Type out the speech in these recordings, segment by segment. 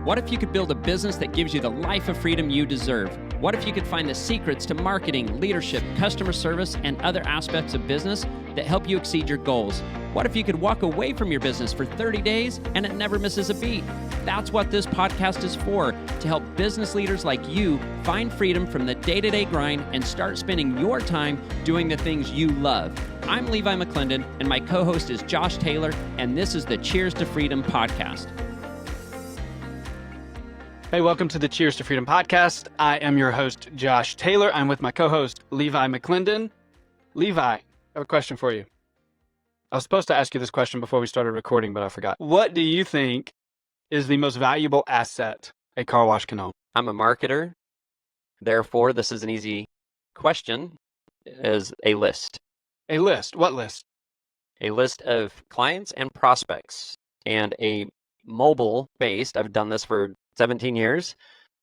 What if you could build a business that gives you the life of freedom you deserve? What if you could find the secrets to marketing, leadership, customer service, and other aspects of business that help you exceed your goals? What if you could walk away from your business for 30 days and it never misses a beat? That's what this podcast is for, to help business leaders like you find freedom from the day-to-day grind and start spending your time doing the things you love. I'm Levi McClendon, and my co-host is Josh Taylor, and this is the Cheers to Freedom podcast. Hey, welcome to the Cheers to Freedom podcast. I am your host, Josh Taylor. I'm with my co-host, Levi McClendon. Levi, I have a question for you. I was supposed to ask you this question before we started recording, but I forgot. What do you think is the most valuable asset a car wash can own? I'm a marketer. Therefore, this is an easy question, is a list. A list. What list? A list of clients and prospects, and a mobile-based, I've done this for 17 years.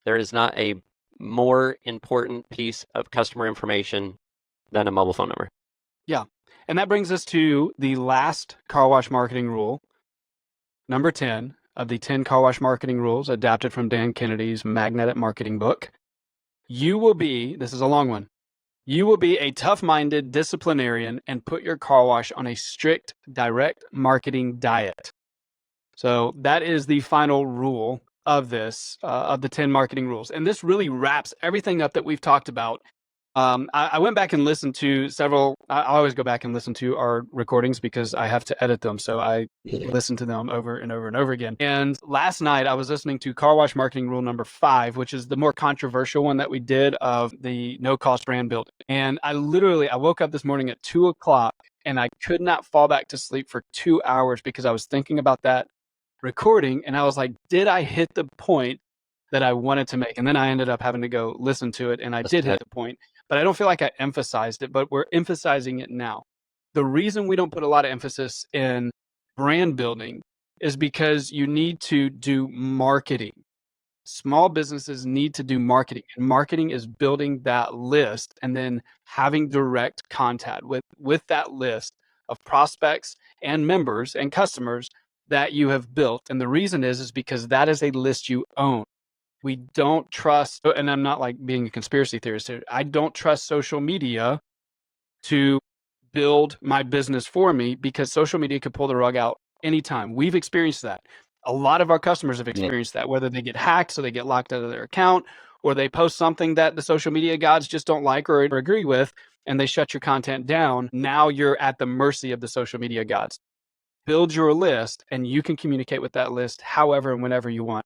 There is not a more important piece of customer information than a mobile phone number. Yeah. And that brings us to the last car wash marketing rule, number 10 of the 10 car wash marketing rules adapted from Dan Kennedy's Magnetic Marketing book. You will be, this is a long one, you will be a tough-minded disciplinarian and put your car wash on a strict direct marketing diet. So that is the final rule of this, of the 10 marketing rules. And this really wraps everything up that we've talked about. I went back and listened to several, I always go back and listen to our recordings because I have to edit them. So I listen to them over and over and over again. And last night I was listening to car wash marketing rule number 5, which is the more controversial one that we did of the no cost brand building. And I woke up this morning at 2:00 and I could not fall back to sleep for 2 hours because I was thinking about that recording, and I was like, did I hit the point that I wanted to make? And then I ended up having to go listen to it, and I did hit the point, but I don't feel like I emphasized it, but we're emphasizing it now. The reason we don't put a lot of emphasis in brand building is because you need to do marketing. Small businesses need to do marketing, and marketing is building that list and then having direct contact with that list of prospects and members and customers that you have built. And the reason is because that is a list you own. We don't trust, and I'm not like being a conspiracy theorist here, I don't trust social media to build my business for me because social media could pull the rug out anytime. We've experienced that. A lot of our customers have experienced that, whether they get hacked, so they get locked out of their account, or they post something that the social media gods just don't like or agree with, and they shut your content down. Now you're at the mercy of the social media gods. Build your list, and you can communicate with that list however and whenever you want.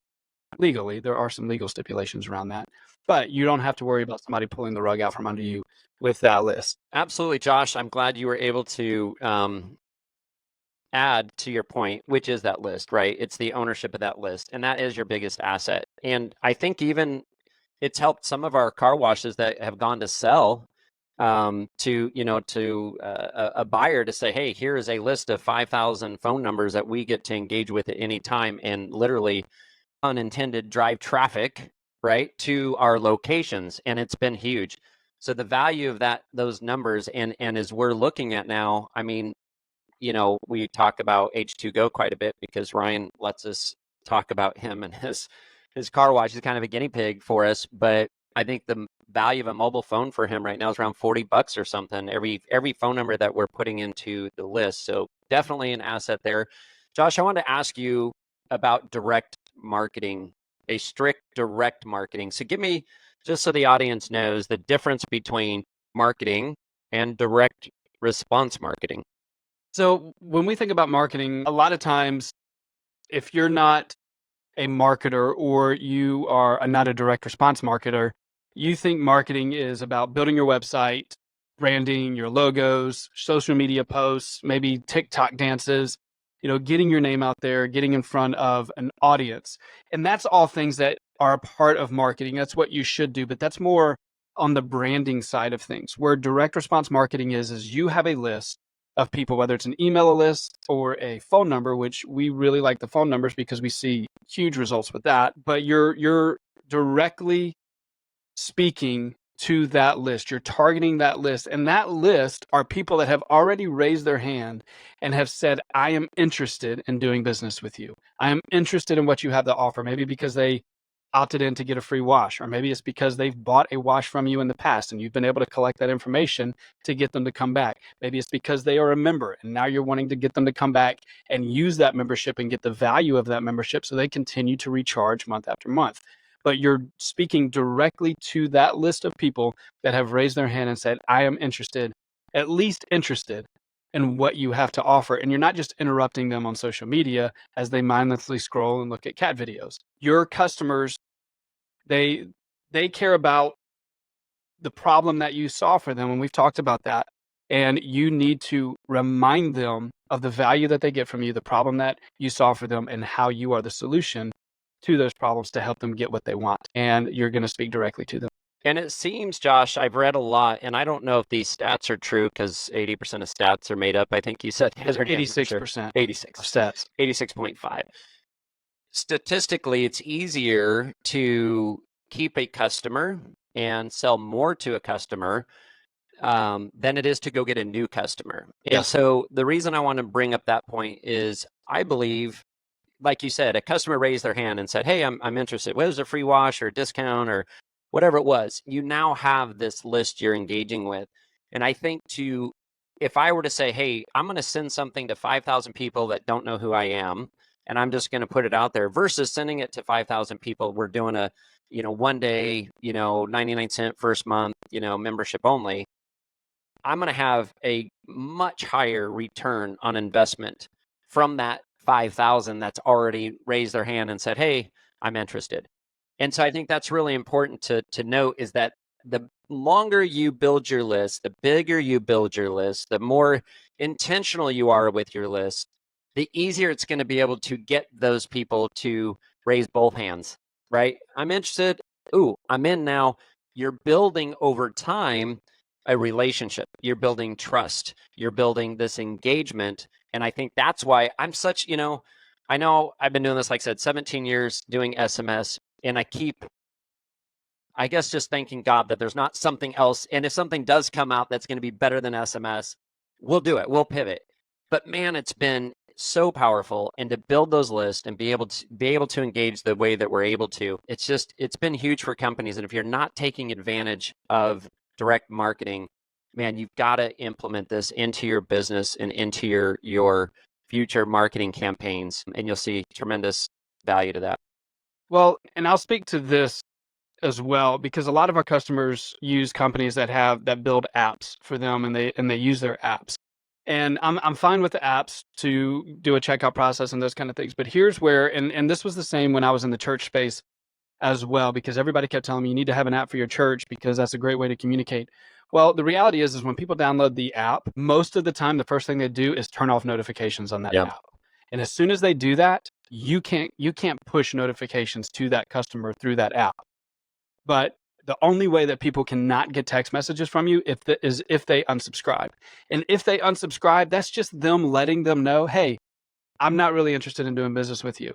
Legally, there are some legal stipulations around that, but you don't have to worry about somebody pulling the rug out from under you with that list. Absolutely, Josh. I'm glad you were able to add to your point, which is that list, right? It's the ownership of that list, and that is your biggest asset. And I think even it's helped some of our car washes that have gone to sell to a buyer to say, hey, here is a list of 5,000 phone numbers that we get to engage with at any time, and literally unintended drive traffic, right, to our locations. And it's been huge. So the value of those numbers, and as we're looking at now, I mean, we talk about H2Go quite a bit because Ryan lets us talk about him and his car wash. He's kind of a guinea pig for us, but I think the value of a mobile phone for him right now is around $40 or something, every phone number that we're putting into the list. So definitely an asset there. Josh, I wanted to ask you about direct marketing, a strict direct marketing. So give me, just so the audience knows, the difference between marketing and direct response marketing. So when we think about marketing, a lot of times, if you're not a marketer or you are not a direct response marketer, you think marketing is about building your website, branding, your logos, social media posts, maybe TikTok dances, getting your name out there, getting in front of an audience. And that's all things that are a part of marketing. That's what you should do, but that's more on the branding side of things. Where direct response marketing is you have a list of people, whether it's an email list or a phone number, which we really like the phone numbers because we see huge results with that. But you're directly speaking to that list. You're targeting that list. And that list are people that have already raised their hand and have said, I am interested in doing business with you. I am interested in what you have to offer. Maybe because they opted in to get a free wash, or maybe it's because they've bought a wash from you in the past and you've been able to collect that information to get them to come back. Maybe it's because they are a member and now you're wanting to get them to come back and use that membership and get the value of that membership so they continue to recharge month after month. But you're speaking directly to that list of people that have raised their hand and said, I am interested, at least interested in what you have to offer. And you're not just interrupting them on social media as they mindlessly scroll and look at cat videos. Your customers, they care about the problem that you solve for them. And we've talked about that. And you need to remind them of the value that they get from you, the problem that you solve for them, and how you are the solution to those problems to help them get what they want. And you're going to speak directly to them. And it seems, Josh, I've read a lot, and I don't know if these stats are true because 80% of stats are made up. I think you said 86%. 86 of stats. 86.5. Statistically, it's easier to keep a customer and sell more to a customer than it is to go get a new customer. And Yes. so the reason I want to bring up that point is I believe, like you said, a customer raised their hand and said, hey, I'm interested. Whether it's a free wash or a discount or whatever it was, you now have this list you're engaging with. And I think if I were to say, hey, I'm going to send something to 5,000 people that don't know who I am, and I'm just going to put it out there versus sending it to 5,000 people, we're doing a, 1 day, 99-cent first month, membership only. I'm going to have a much higher return on investment from that 5,000 that's already raised their hand and said, hey, I'm interested. And so I think that's really important to note is that the longer you build your list, the bigger you build your list, the more intentional you are with your list, the easier it's going to be able to get those people to raise both hands, right? I'm interested. Ooh, I'm in now. You're building over time a relationship. You're building trust. You're building this engagement. And I think that's why I'm such, I know I've been doing this, like I said, 17 years doing SMS, and I keep, I guess, just thanking God that there's not something else. And if something does come out that's going to be better than SMS, we'll do it. We'll pivot. But man, it's been so powerful, and to build those lists and be able to engage the way that we're able to, it's been huge for companies. And if you're not taking advantage of direct marketing, man, you've got to implement this into your business and into your future marketing campaigns, and you'll see tremendous value to that. Well, and I'll speak to this as well, because a lot of our customers use companies that build apps for them, and they use their apps. And I'm fine with the apps to do a checkout process and those kind of things. But here's where, and this was the same when I was in the church space as well, because everybody kept telling me you need to have an app for your church because that's a great way to communicate. Well, the reality is when people download the app, most of the time, the first thing they do is turn off notifications on that app. And as soon as they do that, you can't push notifications to that customer through that app. But the only way that people cannot get text messages from you is if they unsubscribe. And if they unsubscribe, that's just them letting them know, hey, I'm not really interested in doing business with you.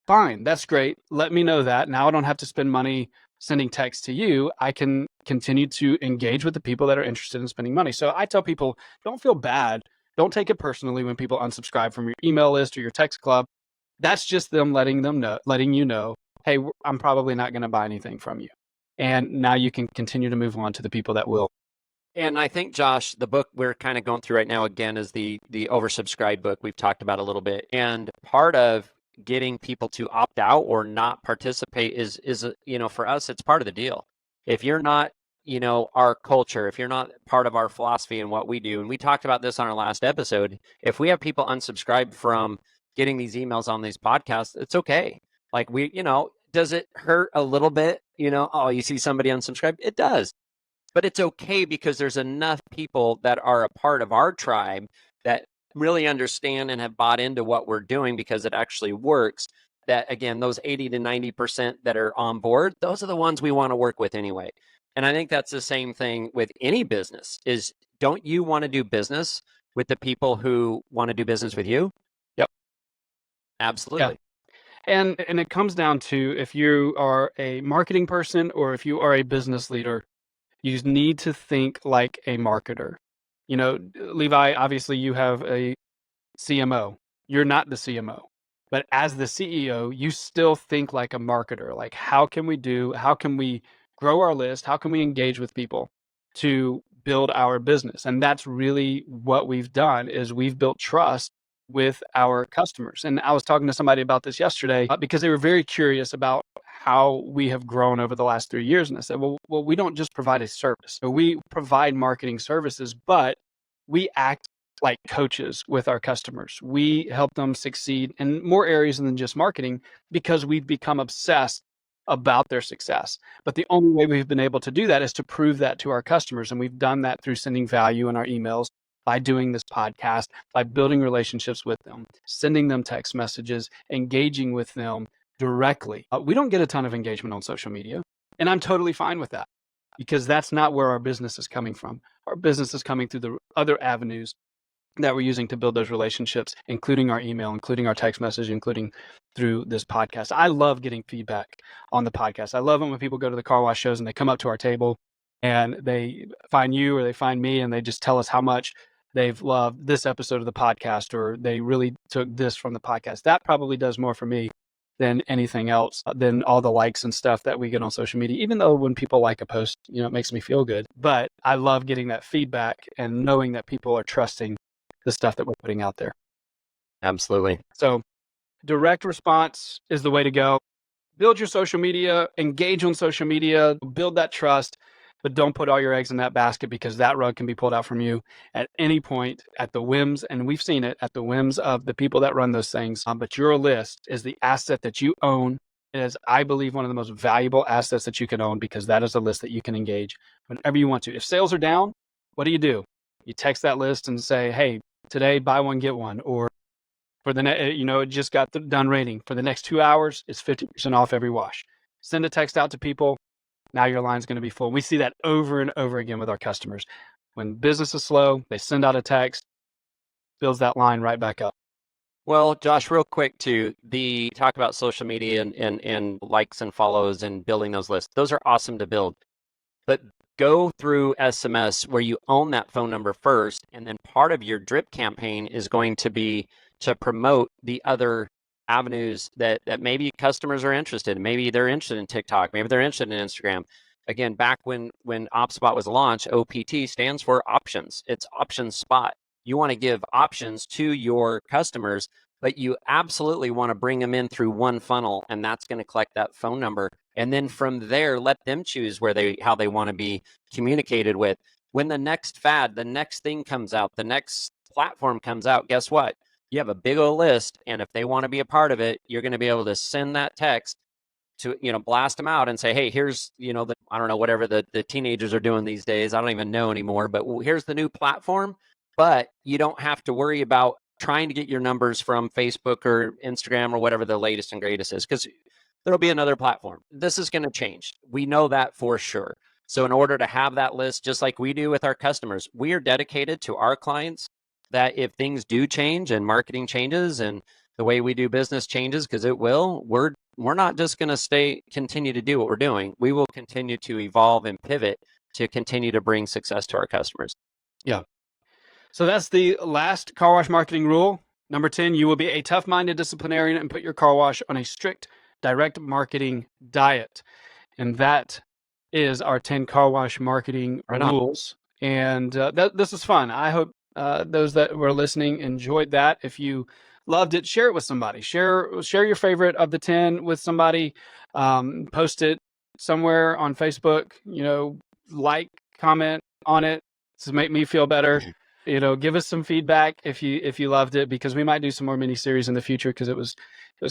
Fine, that's great. Let me know that. Now I don't have to spend money sending text to you. I can continue to engage with the people that are interested in spending money. So I tell people, don't feel bad. Don't take it personally when people unsubscribe from your email list or your text club. That's just them letting you know, hey, I'm probably not going to buy anything from you. And now you can continue to move on to the people that will. And I think, Josh, the book we're kind of going through right now, again, is the oversubscribed book we've talked about a little bit. And part of getting people to opt out or not participate is for us, it's part of the deal. If you're not, our culture, if you're not part of our philosophy and what we do, and we talked about this on our last episode, if we have people unsubscribe from getting these emails on these podcasts, it's okay. Like does it hurt a little bit? Oh, you see somebody unsubscribe? It does. But it's okay because there's enough people that are a part of our tribe that really understand and have bought into what we're doing because it actually works. That, again, those 80 to 90% that are on board, those are the ones we want to work with anyway. And I think that's the same thing with any business is, don't you want to do business with the people who want to do business with you? Yep. Absolutely. Yeah. And it comes down to if you are a marketing person or if you are a business leader, You need to think like a marketer. You know, Levi, obviously you have a CMO. You're not the CMO. But as the CEO, you still think like a marketer. Like, how can we grow our list? How can we engage with people to build our business? And that's really what we've done is we've built trust with our customers. And I was talking to somebody about this yesterday because they were very curious about how we have grown over the last 3 years. And I said, well, we don't just provide a service. So we provide marketing services, but we act like coaches with our customers. We help them succeed in more areas than just marketing because we've become obsessed about their success. But the only way we've been able to do that is to prove that to our customers. And we've done that through sending value in our emails, by doing this podcast, by building relationships with them, sending them text messages, engaging with them directly. We don't get a ton of engagement on social media, and I'm totally fine with that because that's not where our business is coming from. Our business is coming through the other avenues that we're using to build those relationships, including our email, including our text message, including through this podcast. I love getting feedback on the podcast. I love it when people go to the car wash shows and they come up to our table and they find you or they find me and they just tell us how much they've loved this episode of the podcast or they really took this from the podcast. That probably does more for me than anything else, than all the likes and stuff that we get on social media. Even though when people like a post, it makes me feel good. But I love getting that feedback and knowing that people are trusting the stuff that we're putting out there. Absolutely. So direct response is the way to go. Build your social media, engage on social media, build that trust, but don't put all your eggs in that basket because that rug can be pulled out from you at any point at the whims, and we've seen it, at the whims of the people that run those things. But your list is the asset that you own. It is, I believe, one of the most valuable assets that you can own because that is a list that you can engage whenever you want to. If sales are down, what do? You text that list and say, hey, today, buy one, get one. Or for the it just got done raining. For the next 2 hours, it's 50% off every wash. Send a text out to people. Now your line's going to be full. We see that over and over again with our customers. When business is slow, they send out a text, fills that line right back up. Well, Josh, real quick too, the talk about social media and likes and follows and building those lists. Those are awesome to build. But go through SMS where you own that phone number first, and then part of your drip campaign is going to be to promote the other avenues that maybe customers are interested in. Maybe they're interested in TikTok, maybe they're interested in Instagram. Again, back when OpSpot was launched, OPT stands for options. It's option spot. You want to give options to your customers, but you absolutely want to bring them in through one funnel, and that's going to collect that phone number. And then from there, let them choose how they want to be communicated with. When the next fad, the next thing comes out, the next platform comes out, guess what? You have a big old list, and if they want to be a part of it, you're going to be able to send that text to, blast them out and say, hey, here's, I don't know, whatever the teenagers are doing these days. I don't even know anymore, but here's the new platform. But you don't have to worry about trying to get your numbers from Facebook or Instagram or whatever the latest and greatest is, because there'll be another platform. This is going to change. We know that for sure. So in order to have that list, just like we do with our customers, we are dedicated to our clients that if things do change and marketing changes and the way we do business changes, because it will, we're not just going to continue to do what we're doing. We will continue to evolve and pivot to continue to bring success to our customers. Yeah. So that's the last car wash marketing rule. Number 10, you will be a tough-minded disciplinarian and put your car wash on a strict direct marketing diet. And that is our 10 car wash marketing rules. And this is fun. I hope those that were listening enjoyed that. If you loved it, share it with somebody. Share your favorite of the 10 with somebody. Post it somewhere on Facebook. Like, comment on it to make me feel better. Give us some feedback if you loved it, because we might do some more mini series in the future, because it was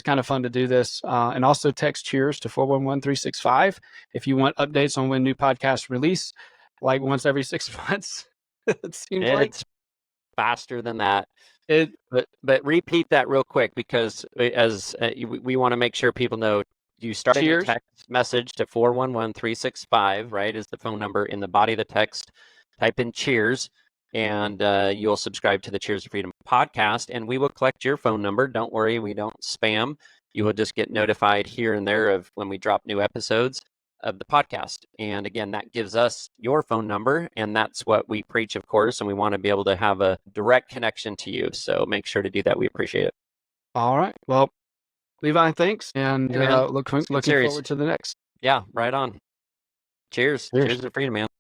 kind of fun to do this. And also text cheers to 411-365 if you want updates on when new podcasts release, like once every 6 months. It seems like it's faster than that. But repeat that real quick, because as we want to make sure people know, you start a text message to 411-365, right, is the phone number. In the body of the text, type in cheers, and you'll subscribe to the Cheers to Freedom podcast, and we will collect your phone number. Don't worry, we don't spam. You will just get notified here and there of when we drop new episodes. of the podcast. And again, that gives us your phone number, and that's what we preach, of course, and we want to be able to have a direct connection to you. So make sure to do that. We appreciate it. All right. Well, Levi, thanks, and Hey, man. looking series. forward to the next. Yeah, right on. Cheers. Cheers. Cheers to freedom, man.